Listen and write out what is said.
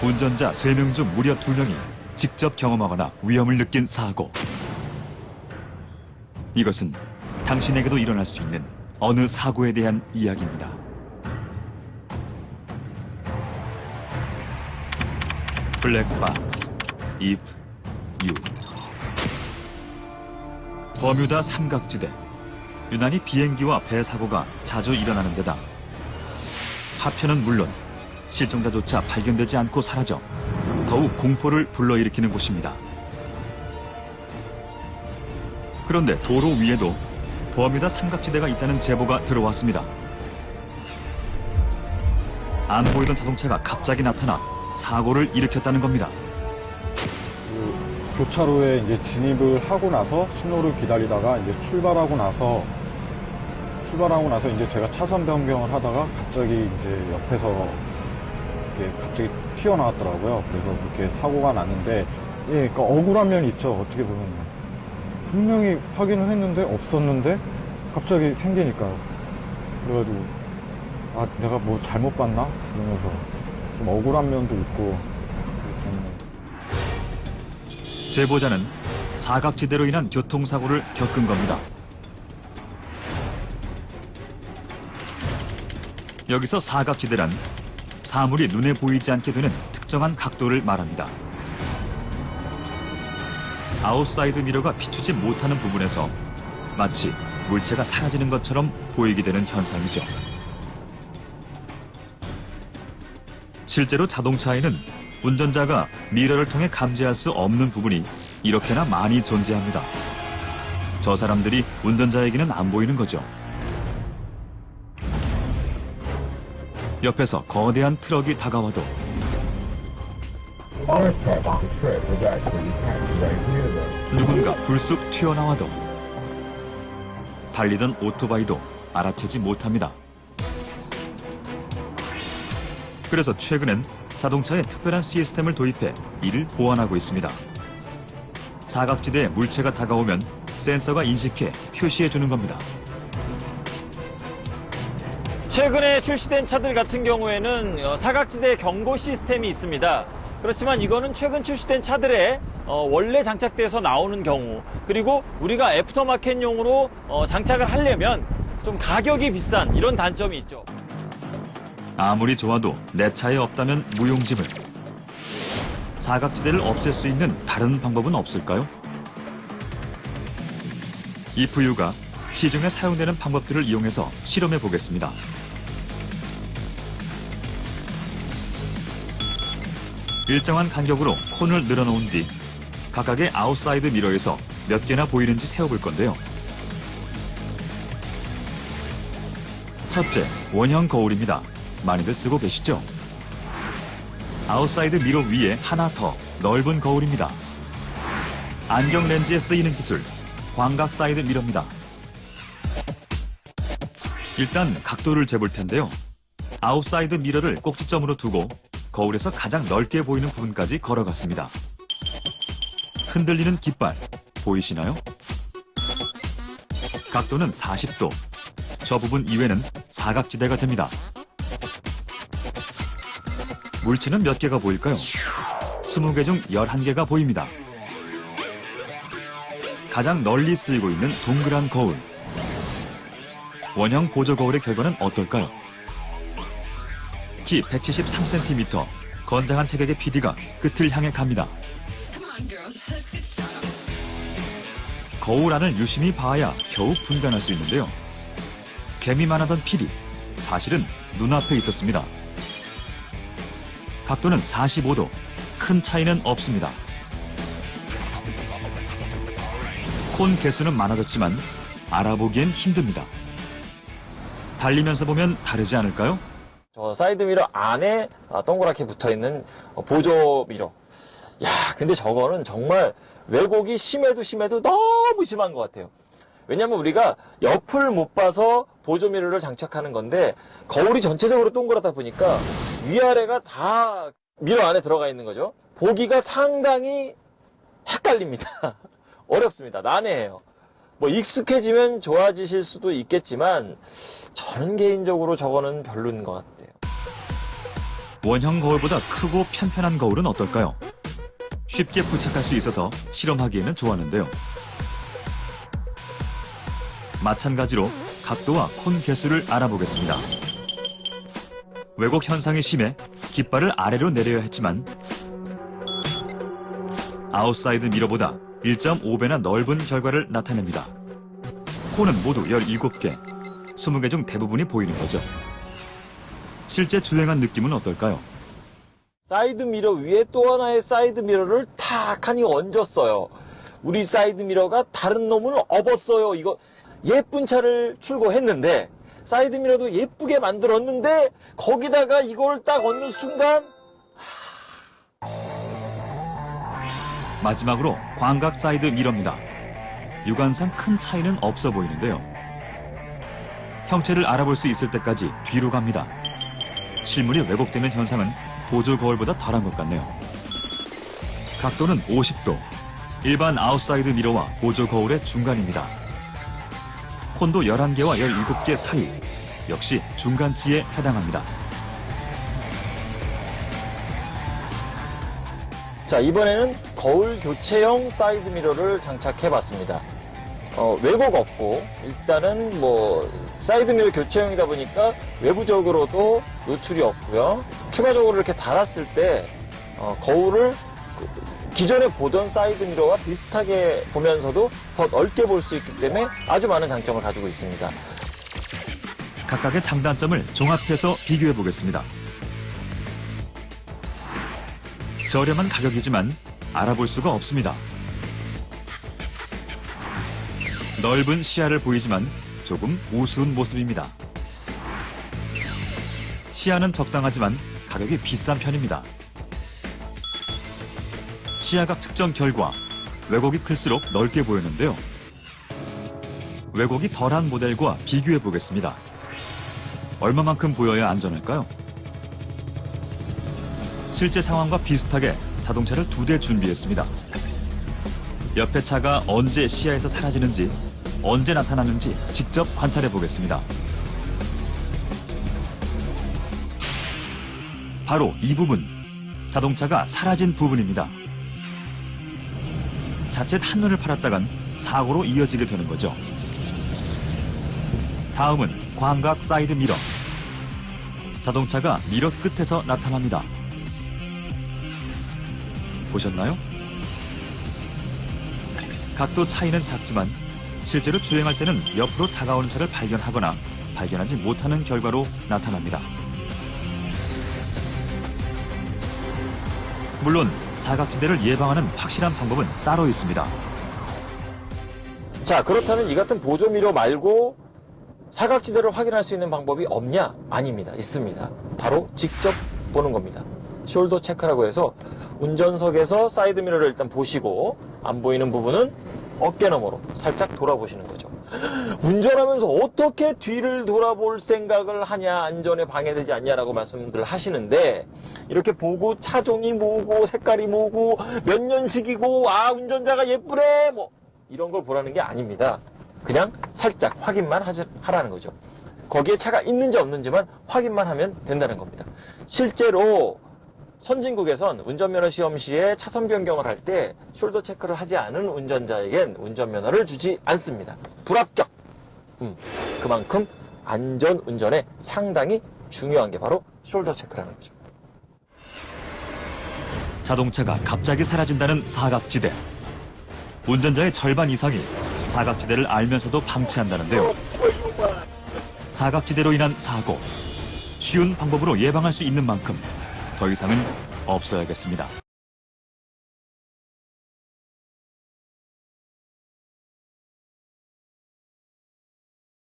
운전자 3명 중 무려 2명이 직접 경험하거나 위험을 느낀 사고. 이것은 당신에게도 일어날 수 있는 어느 사고에 대한 이야기입니다. 블랙박스, if, you. 버뮤다 삼각지대. 유난히 비행기와 배 사고가 자주 일어나는 데다 파편은 물론 실종자조차 발견되지 않고 사라져 더욱 공포를 불러일으키는 곳입니다. 그런데 도로 위에도 버뮤다 삼각지대가 있다는 제보가 들어왔습니다. 안 보이던 자동차가 갑자기 나타나 사고를 일으켰다는 겁니다. 교차로에 이제 진입을 하고 나서 신호를 기다리다가 이제 출발하고 나서 이제 제가 차선 변경을 하다가 갑자기 이제 옆에서 이렇게 갑자기 튀어나왔더라고요. 그래서 그렇게 사고가 났는데, 예, 그러니까 억울한 면이 있죠. 어떻게 보면 분명히 확인을 했는데 없었는데 갑자기 생기니까요. 그래가지고 아, 내가 뭐 잘못 봤나? 이러면서 좀 억울한 면도 있고. 제보자는 사각지대로 인한 교통사고를 겪은 겁니다. 여기서 사각지대란 사물이 눈에 보이지 않게 되는 특정한 각도를 말합니다. 아웃사이드 미러가 비추지 못하는 부분에서 마치 물체가 사라지는 것처럼 보이게 되는 현상이죠. 실제로 자동차에는 운전자가 미러를 통해 감지할 수 없는 부분이 이렇게나 많이 존재합니다. 저 사람들이 운전자에게는 안 보이는 거죠. 옆에서 거대한 트럭이 다가와도 누군가 불쑥 튀어나와도 달리던 오토바이도 알아채지 못합니다. 그래서 최근엔 자동차에 특별한 시스템을 도입해 이를 보완하고 있습니다. 사각지대에 물체가 다가오면 센서가 인식해 표시해주는 겁니다. 최근에 출시된 차들 같은 경우에는 사각지대 경고 시스템이 있습니다. 그렇지만 이거는 최근 출시된 차들에 원래 장착돼서 나오는 경우, 그리고 우리가 애프터마켓용으로 장착을 하려면 좀 가격이 비싼 이런 단점이 있죠. 아무리 좋아도 내 차에 없다면 무용지물. 사각지대를 없앨 수 있는 다른 방법은 없을까요? 이프유가 시중에 사용되는 방법들을 이용해서 실험해 보겠습니다. 일정한 간격으로 콘을 늘어놓은 뒤 각각의 아웃사이드 미러에서 몇 개나 보이는지 세어볼 건데요. 첫째, 원형 거울입니다. 많이들 쓰고 계시죠? 아웃사이드 미러 위에 하나 더 넓은 거울입니다. 안경 렌즈에 쓰이는 기술, 광각 사이드 미러입니다. 일단 각도를 재볼 텐데요. 아웃사이드 미러를 꼭지점으로 두고 거울에서 가장 넓게 보이는 부분까지 걸어갔습니다. 흔들리는 깃발 보이시나요? 각도는 40도. 저 부분 이외는 사각지대가 됩니다. 물체는 몇 개가 보일까요? 20개 중 11개가 보입니다. 가장 널리 쓰이고 있는 동그란 거울. 원형 보조 거울의 결과는 어떨까요? 키 173cm, 건장한 체격의 PD가 끝을 향해 갑니다. 거울 안을 유심히 봐야 겨우 분간할 수 있는데요. 개미만 하던 PD, 사실은 눈앞에 있었습니다. 각도는 45도, 큰 차이는 없습니다. 콘 개수는 많아졌지만 알아보기엔 힘듭니다. 달리면서 보면 다르지 않을까요? 저 사이드미러 안에 동그랗게 붙어있는 보조 미러. 야, 근데 저거는 정말 왜곡이 심해도 너무 심한 것 같아요. 왜냐면 우리가 옆을 못 봐서 보조 미러를 장착하는 건데 거울이 전체적으로 동그랗다 보니까 위아래가 다 미러 안에 들어가 있는 거죠. 보기가 상당히 헷갈립니다. 어렵습니다. 난해해요. 뭐 익숙해지면 좋아지실 수도 있겠지만 저는 개인적으로 저거는 별로인 것 같아요. 원형 거울보다 크고 편편한 거울은 어떨까요? 쉽게 부착할 수 있어서 실험하기에는 좋았는데요. 마찬가지로 각도와 콘 개수를 알아보겠습니다. 왜곡 현상이 심해 깃발을 아래로 내려야 했지만 아웃사이드 미러보다 1.5배나 넓은 결과를 나타냅니다. 콘은 모두 17개, 20개 중 대부분이 보이는 거죠. 실제 주행한 느낌은 어떨까요? 사이드 미러 위에 또 하나의 사이드 미러를 탁하니 얹었어요. 우리 사이드 미러가 다른 놈을 업었어요. 이거 예쁜 차를 출고했는데 사이드 미러도 예쁘게 만들었는데 거기다가 이걸 딱 얹는 순간 마지막으로 광각 사이드 미러입니다. 육안상 큰 차이는 없어 보이는데요. 형체를 알아볼 수 있을 때까지 뒤로 갑니다. 실물이 왜곡되는 현상은 보조 거울보다 덜한 것 같네요. 각도는 50도, 일반 아웃사이드 미러와 보조 거울의 중간입니다. 콘도 11개와 17개 사이, 역시 중간치에 해당합니다. 자, 이번에는 거울 교체형 사이드 미러를 장착해 봤습니다. 왜곡 없고 일단은 사이드 미러 교체형이다 보니까 외부적으로도 노출이 없고요. 추가적으로 이렇게 달았을 때 거울을 기존에 보던 사이드 미러와 비슷하게 보면서도 더 넓게 볼 수 있기 때문에 아주 많은 장점을 가지고 있습니다. 각각의 장단점을 종합해서 비교해 보겠습니다. 저렴한 가격이지만 알아볼 수가 없습니다. 넓은 시야를 보이지만 조금 우스운 모습입니다. 시야는 적당하지만 가격이 비싼 편입니다. 시야각 측정 결과 왜곡이 클수록 넓게 보였는데요. 왜곡이 덜한 모델과 비교해 보겠습니다. 얼마만큼 보여야 안전할까요? 실제 상황과 비슷하게 자동차를 2대 준비했습니다. 옆에 차가 언제 시야에서 사라지는지, 언제 나타나는지 직접 관찰해 보겠습니다. 바로 이 부분, 자동차가 사라진 부분입니다. 자칫 한눈을 팔았다간 사고로 이어지게 되는 거죠. 다음은 광각 사이드 미러. 자동차가 미러 끝에서 나타납니다. 보셨나요? 각도 차이는 작지만 실제로 주행할 때는 옆으로 다가오는 차를 발견하거나 발견하지 못하는 결과로 나타납니다. 물론 사각지대를 예방하는 확실한 방법은 따로 있습니다. 자, 그렇다면 이 같은 보조 미러 말고 사각지대를 확인할 수 있는 방법이 없냐? 아닙니다. 있습니다. 바로 직접 보는 겁니다. 숄더 체크라고 해서 운전석에서 사이드 미러를 일단 보시고 안 보이는 부분은 어깨 너머로 살짝 돌아보시는 거죠. 운전하면서 어떻게 뒤를 돌아볼 생각을 하냐, 안전에 방해되지 않냐라고 말씀들 하시는데 이렇게 보고 차종이 뭐고 색깔이 뭐고 몇 년식이고 운전자가 예쁘네 이런 걸 보라는 게 아닙니다. 그냥 살짝 확인만 하라는 거죠. 거기에 차가 있는지 없는지만 확인만 하면 된다는 겁니다. 실제로 선진국에선 운전면허 시험 시에 차선 변경을 할 때 숄더 체크를 하지 않은 운전자에겐 운전면허를 주지 않습니다. 불합격! 그만큼 안전 운전에 상당히 중요한 게 바로 숄더 체크라는 거죠. 자동차가 갑자기 사라진다는 사각지대. 운전자의 절반 이상이 사각지대를 알면서도 방치한다는데요. 사각지대로 인한 사고, 쉬운 방법으로 예방할 수 있는 만큼 더 이상은 없어야겠습니다.